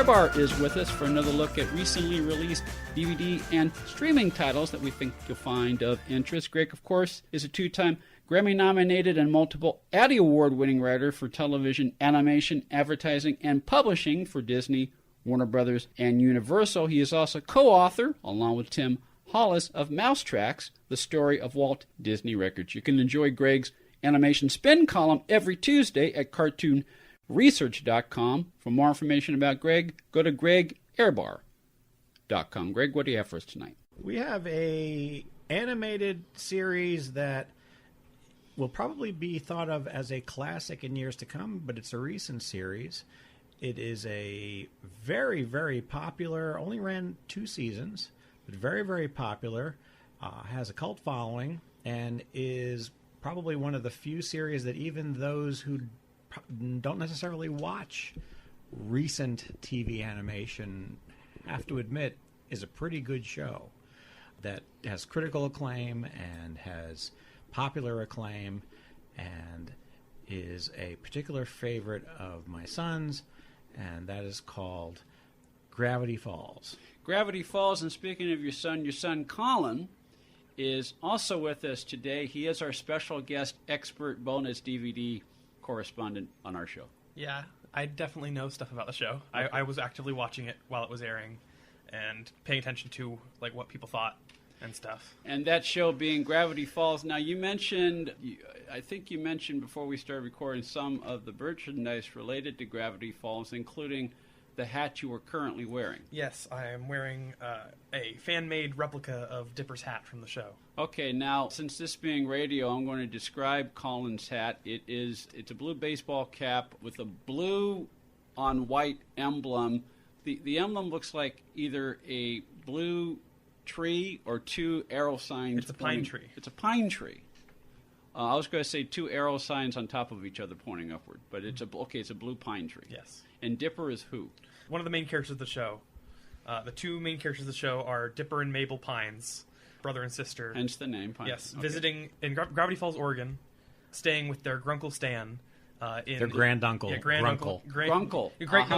Ehrbar is with us for another look at recently released DVD and streaming titles that we think you'll find of interest. Greg, of course, is a two-time Grammy-nominated and multiple Addy Award-winning writer for television, animation, advertising, and publishing for Disney, Warner Brothers, and Universal. He is also co-author, along with Tim Hollis, of Mousetracks, the story of Walt Disney Records. You can enjoy Greg's animation spin column every Tuesday at cartoonresearch.com. For more information about Greg, go to gregehrbar.com. Greg, what do you have for us tonight? We have a animated series that will probably be thought of as a classic in years to come, but it's a recent series. It is a very, very popular, only ran 2 seasons, but very, very popular, has a cult following, and is probably one of the few series that even those who don't necessarily watch recent TV animation have to admit is a pretty good show that has critical acclaim and has popular acclaim and is a particular favorite of my son's, and that is called Gravity Falls. Gravity Falls, and speaking of your son Colin is also with us today. He is our special guest expert bonus DVD correspondent on our show. Yeah, I definitely know stuff about the show. Okay. I was actively watching it while it was airing and paying attention to like what people thought and stuff. And that show being Gravity Falls. Now, you mentioned, I think you mentioned before we started recording some of the merchandise related to Gravity Falls, including the hat you are currently wearing. Yes, I am wearing a fan-made replica of Dipper's hat from the show. Okay, now, since this being radio, I'm going to describe Colin's hat. It's a blue baseball cap with a blue on white emblem. The emblem looks like either a blue tree or 2 arrow signs. It's a pine tree. It's a pine tree. I was going to say 2 arrow signs on top of each other pointing upward, but it's a blue pine tree. Yes. And Dipper is who? One of the main characters of the show. The 2 main characters of the show are Dipper and Mabel Pines, brother and sister. Hence the name, Pines. Yes, okay. Visiting in Gravity Falls, Oregon, staying with their grunkle Stan. Their granduncle. Yeah, granduncle. Grunkle. Great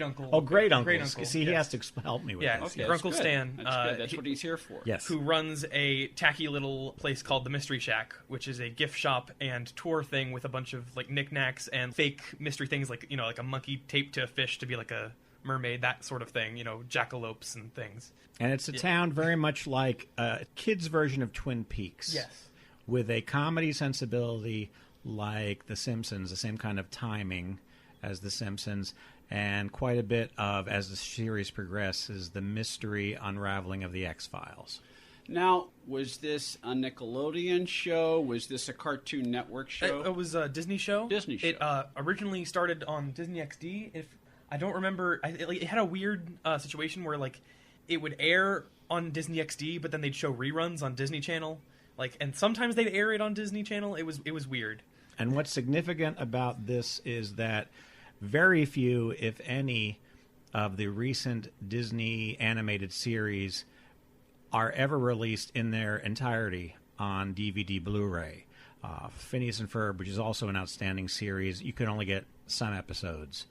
uncle. Oh, great uncle. See, yes. He has to help me with yeah, this. Okay, Grunkle Stan. That's good. That's what he's here for. Yes. Who runs a tacky little place called the Mystery Shack, which is a gift shop and tour thing with a bunch of like knickknacks and fake mystery things, like like a monkey taped to a fish to be like a mermaid, that sort of thing. Jackalopes and things. And it's a town very much like a kid's version of Twin Peaks. Yes. With a comedy sensibility like The Simpsons, the same kind of timing as The Simpsons, and quite a bit of, as the series progresses, the mystery unraveling of the X-Files. Now, was this a Nickelodeon show? Was this a Cartoon Network show? It was a Disney show. Disney show. It originally started on Disney XD. If I don't remember, it had a weird situation where like it would air on Disney XD, but then they'd show reruns on Disney Channel. And sometimes they'd air it on Disney Channel. It was weird. And what's significant about this is that very few, if any, of the recent Disney animated series are ever released in their entirety on DVD Blu-ray. Phineas and Ferb, which is also an outstanding series, you can only get some episodes.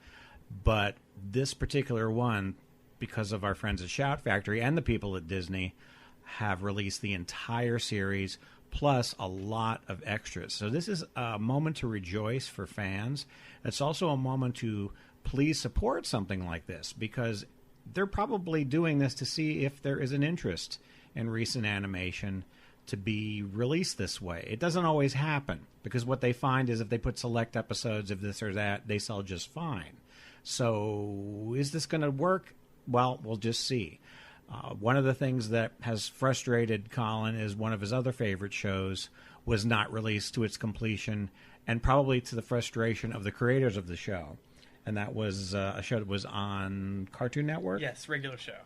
But this particular one, because of our friends at Shout Factory and the people at Disney, have released the entire series plus a lot of extras. So this is a moment to rejoice for fans. It's also a moment to please support something like this, because they're probably doing this to see if there is an interest in recent animation to be released this way. It doesn't always happen, because what they find is if they put select episodes of this or that, they sell just fine. So is this going to work? Well, we'll just see. One of the things that has frustrated Colin is one of his other favorite shows was not released to its completion, and probably to the frustration of the creators of the show. And that was a show that was on Cartoon Network? Yes, regular show.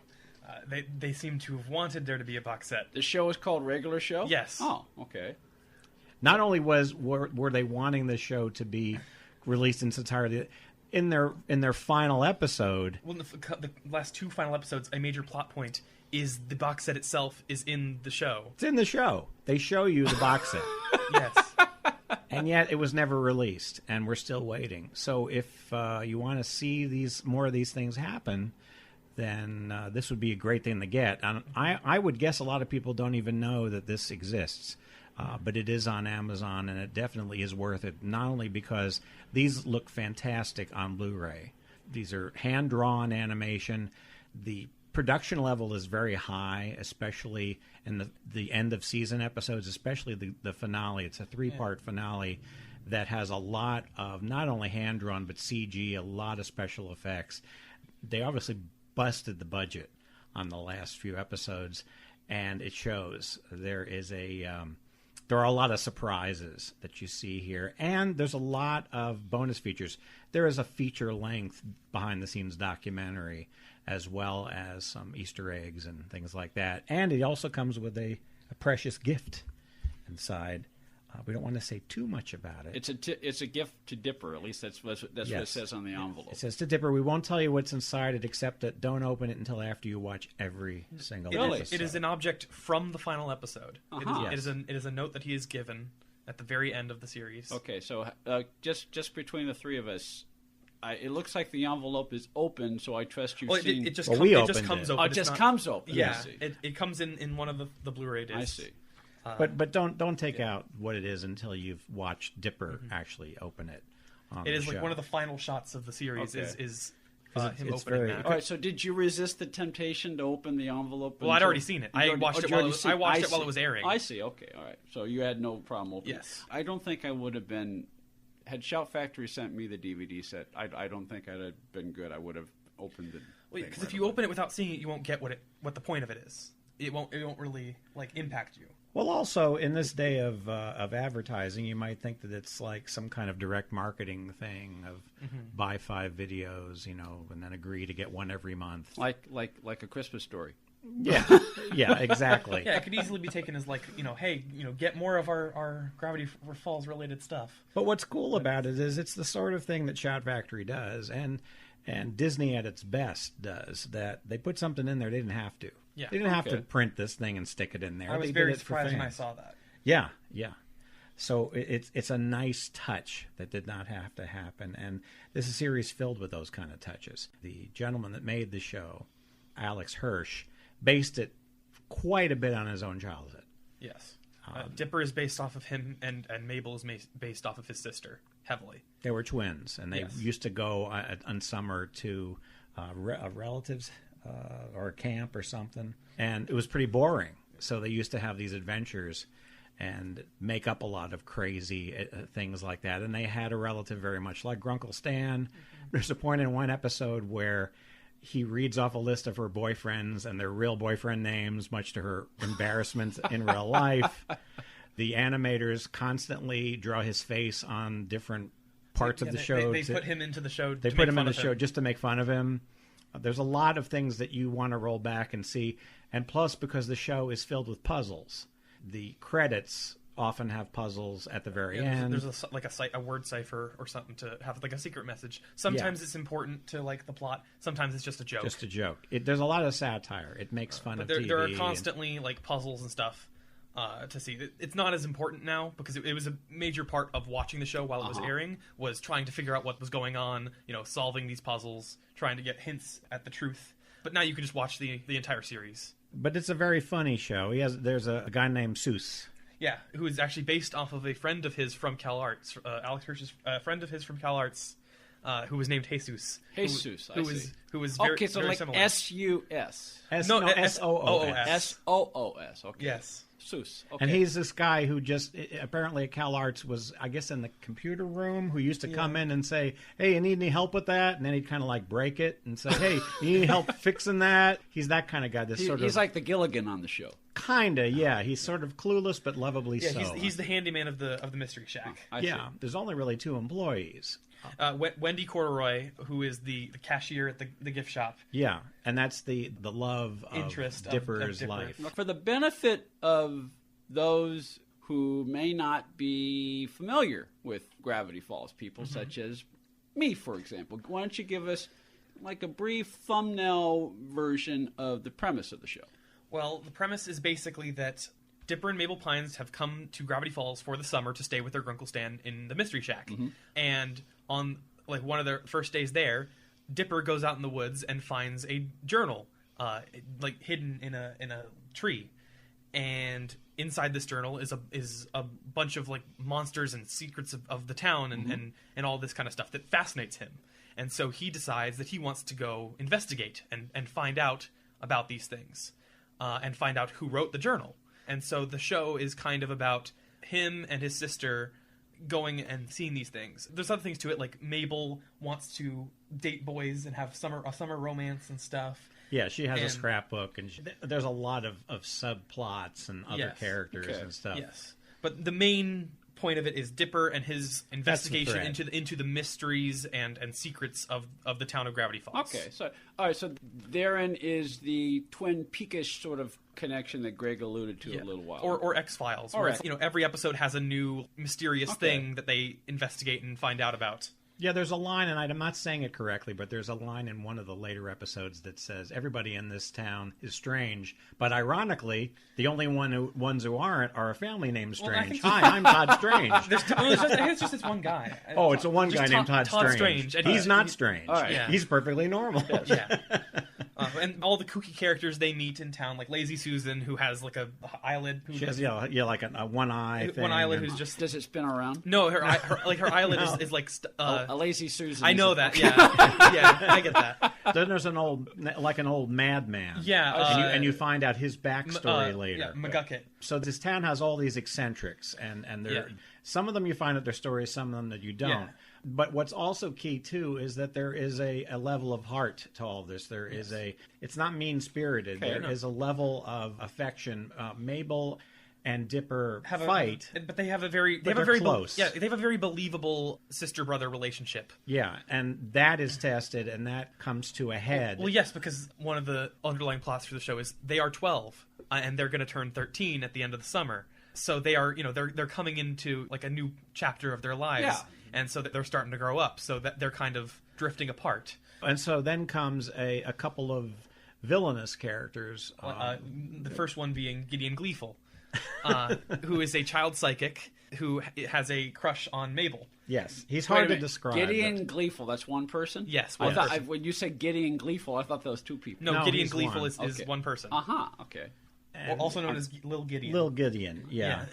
They seem to have wanted there to be a box set. The show is called Regular Show? Yes. Oh, okay. Not only were they wanting the show to be released in its entirety, in their final episode. Well, the last 2 final episodes, a major plot point is the box set itself is in the show. It's in the show. They show you the box set. Yes. And yet it was never released, and we're still waiting. So if you want to see more of these things happen, then this would be a great thing to get. And I would guess a lot of people don't even know that this exists. But it is on Amazon, and it definitely is worth it, not only because these look fantastic on Blu-ray. These are hand-drawn animation. The production level is very high, especially in the end-of-season episodes, especially the finale. It's a three-part finale that has a lot of not only hand-drawn, but CG, a lot of special effects. They obviously busted the budget on the last few episodes, and it shows. There are a lot of surprises that you see here, and there's a lot of bonus features. There is a feature-length behind-the-scenes documentary, as well as some Easter eggs and things like that. And it also comes with a precious gift inside. We don't want to say too much about it. It's a gift to Dipper. At least that's what it says on the envelope. It says to Dipper. We won't tell you what's inside it, except that don't open it until after you watch every single episode. It is an object from the final episode. Uh-huh. It is a note that he is given at the very end of the series. Okay, so just between the three of us, it looks like the envelope is open, so I trust you've seen... It just Well, comes we open. Oh, it just comes open. Yeah, I see. it comes in one of the Blu-ray discs. I see. But don't take out what it is until you've watched Dipper actually open it. It is like one of the final shots of the series is him it's opening very- that. All right, so did you resist the temptation to open the had Shout Factory sent me the DVD set. I don't think I'd have been good. I would have opened it. Because if you open it without seeing it, you won't get what the point of it is. It won't really impact you. Well, also, in this day of advertising, you might think that it's like some kind of direct marketing thing of buy 5 videos, and then agree to get one every month. Like a Christmas story. Yeah, yeah, exactly. Yeah, it could easily be taken as hey, get more of our Gravity Falls related stuff. But what's cool about it is it's the sort of thing that Shout Factory does, and Disney at its best does, that they put something in there they didn't have to. Yeah. They didn't have to print this thing and stick it in there. I was They very did it for surprised when I fans. saw that. Yeah, yeah. So it's a nice touch that did not have to happen, and this is a series filled with those kind of touches. The gentleman that made the show, Alex Hirsch, based it quite a bit on his own childhood. Yes. Dipper is based off of him, and Mabel is based off of his sister, heavily. They were twins, and they used to go on summer to relatives or a camp or something, and it was pretty boring. So they used to have these adventures and make up a lot of crazy things like that. And they had a relative very much like Grunkle Stan. There's a point in one episode where he reads off a list of her boyfriends and their real boyfriend names, much to her embarrassment in real life. The animators constantly draw his face on different parts of the show. They put him into the show. They put him in the show just to make fun of him. There's a lot of things that you want to roll back and see. And plus, because the show is filled with puzzles, the credits often have puzzles at the very end. There's a word cipher or something to have like a secret message. Sometimes it's important to the plot. Sometimes it's just a joke. Just a joke. There's a lot of satire. It makes fun of TV. There are constantly puzzles and stuff to see. It's not as important now because it was a major part of watching the show while it was airing, was trying to figure out what was going on, solving these puzzles, trying to get hints at the truth. But now you can just watch the entire series. But it's a very funny show. There's a guy named Seuss. Yeah, who is actually based off of a friend of his from Cal Arts, Alex Hirsch's friend of his from Cal Arts, who was named Jesus. Jesus, who was very, okay, so very like similar. S-U-S. S-O-O-S. S-O-O-S, okay. Yes. Seuss, okay. And he's this guy who just, apparently at Cal Arts was, I guess, in the computer room, who used to come in and say, hey, you need any help with that? And then he'd kind of break it and say, hey, you need help fixing that? He's that kind of guy. He's like the Gilligan on the show. Kinda, yeah. He's sort of clueless, but lovably so. He's the handyman of the Mystery Shack. I see. There's only really 2 employees. Wendy Corduroy, who is the cashier at the gift shop. Yeah, and that's the love interest of Dipper's of Dipper. life. For the benefit of those who may not be familiar with Gravity Falls, people such as me, for example, why don't you give us a brief thumbnail version of the premise of the show? Well, the premise is basically that Dipper and Mabel Pines have come to Gravity Falls for the summer to stay with their Grunkle Stan in the Mystery Shack. Mm-hmm. And on like one of their first days there, Dipper goes out in the woods and finds a journal, like hidden in a tree. And inside this journal is a bunch of like monsters and secrets of the town and all this kind of stuff that fascinates him. And so he decides that he wants to go investigate and find out about these things, and find out who wrote the journal. And so the show is kind of about him and his sister going and seeing these things. There's other things to it, like Mabel wants to date boys and have a summer romance and stuff. Yeah, she has a scrapbook, and there's a lot of subplots and other characters and stuff. Yes, but the main point of it is Dipper and his investigation into the mysteries and secrets of the town of Gravity Falls. Okay, so all right, so therein is the Twin Peakish sort of connection that Greg alluded to a little while, or X-Files, where every episode has a new mysterious thing that they investigate and find out about. Yeah, there's a line, and I'm not saying it correctly, but there's a line in one of the later episodes that says, everybody in this town is strange, but ironically, the only ones who aren't are a family named Strange. Hi, I'm Todd Strange. It's just this one guy. Oh, it's a one guy named Todd Strange. And he's not strange. Right. Yeah. He's perfectly normal. Yeah. And all the kooky characters they meet in town, like Lazy Susan, who has like a eyelid. She has like a one eye thing. One eyelid who's just... Does it spin around? No, her eyelid is like... a Lazy Susan. I know that, yeah. Yeah, I get that. Then there's an old madman. Yeah. And you find out his backstory later. Yeah, McGucket. So this town has all these eccentrics, and some of them you find out their stories, some of them that you don't. Yeah. But what's also key, too, is that there is a level of heart to all this. There is it's not mean-spirited. Okay, there is a level of affection. Mabel and Dipper fight, but they have a very close. They have a very believable sister-brother relationship. Yeah, and that is tested, and that comes to a head. Well, yes, because one of the underlying plots for the show is they are 12, and they're going to turn 13 at the end of the summer. So they are, they're coming into like a new chapter of their lives. Yeah. And so that they're starting to grow up, so that they're kind of drifting apart. And so then comes a couple of villainous characters. The first one being Gideon Gleeful, who is a child psychic who has a crush on Mabel. Yes, he's hard to describe. Gideon Gleeful, that's one person? Yes, one person. When you said Gideon Gleeful, I thought that was two people. No, Gideon Gleeful is one person. Okay. Also known as Lil Gideon. Lil Gideon, yeah.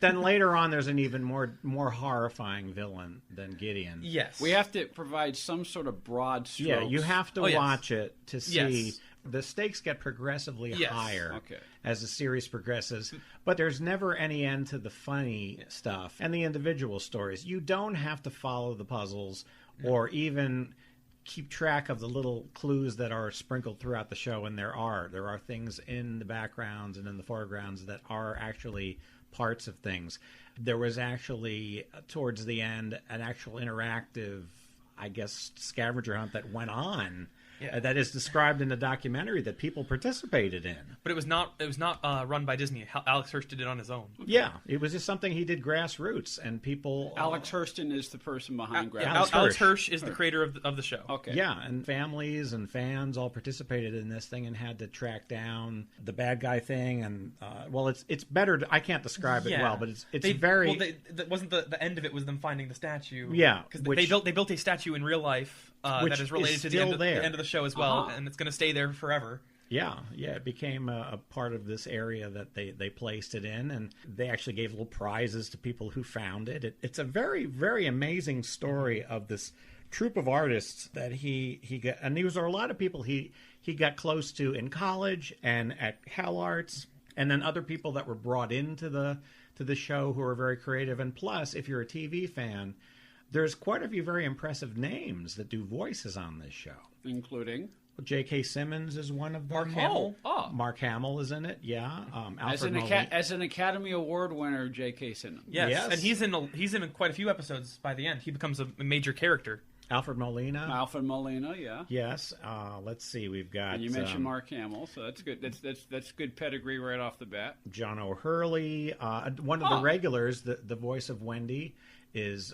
Then later on, there's an even more horrifying villain than Gideon. Yes. We have to provide some sort of broad strokes. Yeah, you have to watch it to see. Yes. The stakes get progressively higher as the series progresses, but there's never any end to the funny stuff and the individual stories. You don't have to follow the puzzles or even keep track of the little clues that are sprinkled throughout the show, and there are things in the backgrounds and in the foregrounds that are actually parts of things. There was actually, towards the end, an actual interactive, I guess, scavenger hunt that went on. Yeah. That is described in the documentary that people participated in. But it was not run by Disney. Alex Hirsch did it on his own. Yeah, it was just something he did grassroots, and people... Alex Hurston is the person behind grassroots. Yeah, Alex Hirsch is the creator of the show. Okay. Yeah, and families and fans all participated in this thing and had to track down the bad guy thing. And it's better. I can't describe it well, but it's very. Well, wasn't the end of it was them finding the statue? Yeah, because they built a statue in real life that is related to the end of the show as well, and it's going to stay there forever. Yeah, it became a part of this area that they placed it in, and they actually gave little prizes to people who found it. It's a very, very amazing story of this troupe of artists that he got, and these are a lot of people he got close to in college and at Hal Arts, and then other people that were brought into the show who are very creative. And plus, if you're a TV fan, there's quite a few very impressive names that do voices on this show, including. J.K. Simmons is one of them. Mark Hamill. Mark Hamill is in it, yeah. As an Academy Award winner, J.K. Simmons. Yes, and he's in quite a few episodes by the end. He becomes a major character. Alfred Molina, yeah. Yes. Let's see, we've got... And you mentioned Mark Hamill, so that's good. That's good pedigree right off the bat. John O'Hurley. One of the regulars, the voice of Wendy, is...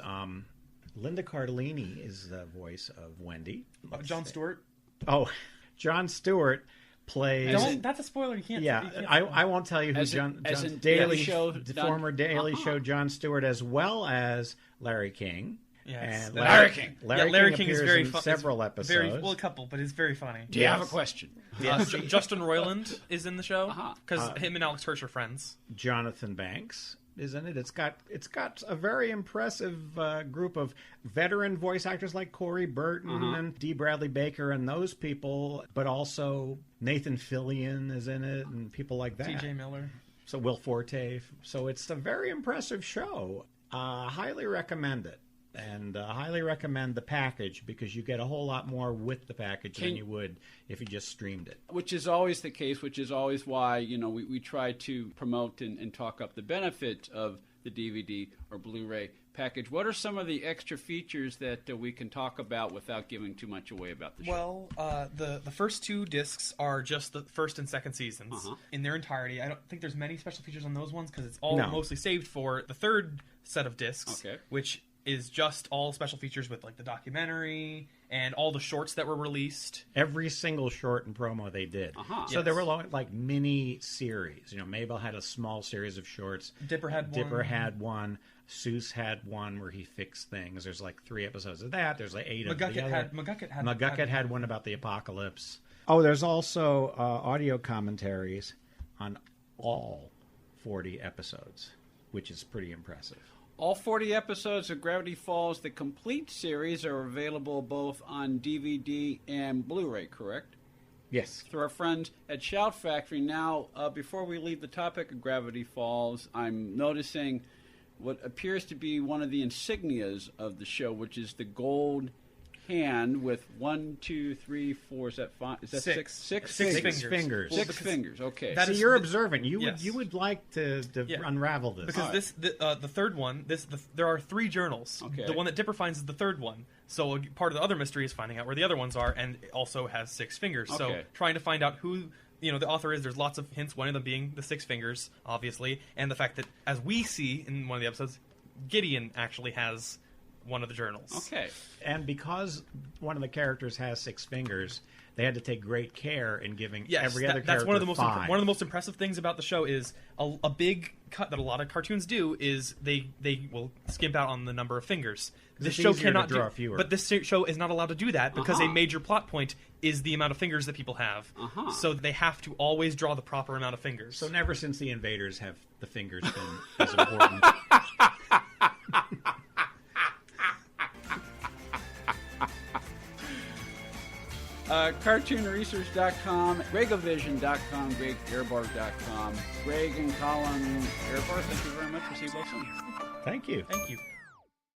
Linda Cardellini is the voice of Wendy. Jon Stewart. Oh, Jon Stewart plays. That's a spoiler. You can't. Yeah, you can't I won't tell you who the former Daily Show Jon Stewart, as well as Larry King. Yes. And Larry King. Larry King is appears very in fun. several episodes. A couple, but it's very funny. Do you have a question? Justin Roiland is in the show because him and Alex Hirsch are friends. Jonathan Banks is in it. It's got a very impressive group of veteran voice actors like Corey Burton and D. Bradley Baker and those people, but also Nathan Fillion is in it and people like that. T.J. Miller. So Will Forte. So it's a very impressive show. Highly recommend it. And highly recommend the package because you get a whole lot more with the package than you would if you just streamed it. Which is always the case, which is always why, we try to promote and talk up the benefit of the DVD or Blu-ray package. What are some of the extra features that we can talk about without giving too much away about the show? Well, the first 2 discs are just the first and second seasons in their entirety. I don't think there's many special features on those ones because it's all mostly saved for the third set of discs, which is just all special features with like the documentary and all the shorts that were released. Every single short and promo they did. So there were like mini series. Mabel had a small series of shorts. Dipper had one. Seuss had one where he fixed things. There's like 3 episodes of that. There's like 8 of the other. McGucket had one about the apocalypse. Oh, there's also audio commentaries on all 40 episodes, which is pretty impressive. All 40 episodes of Gravity Falls, the complete series, are available both on DVD and Blu-ray, correct? Yes. Through our friends at Shout Factory. Now, before we leave the topic of Gravity Falls, I'm noticing what appears to be one of the insignias of the show, which is the gold hand with 1, 2, 3, 4. Is that 5? Is that 6? 6 fingers. 6 fingers. Okay. So you're observant. You would like to unravel this because the third one. There are 3 journals. Okay. The one that Dipper finds is the third one. So part of the other mystery is finding out where the other ones are, and it also has 6 fingers. Okay. So trying to find out who the author is. There's lots of hints. One of them being the 6 fingers, obviously, and the fact that, as we see in one of the episodes, Gideon actually has one of the journals. Okay. And because one of the characters has 6 fingers, they had to take great care in giving every other character that's one of the most 5. one of the most impressive things about the show is a big cut that a lot of cartoons do is they will skimp out on the number of fingers. This show cannot draw fewer. But this show is not allowed to do that because a major plot point is the amount of fingers that people have. So they have to always draw the proper amount of fingers. So never since the Invaders have the fingers been as important. CartoonResearch.com, GregoVision.com, GregEhrbar.com. Greg and Colin Ehrbar, thank you very much. We'll see you both soon. Thank you. Thank you.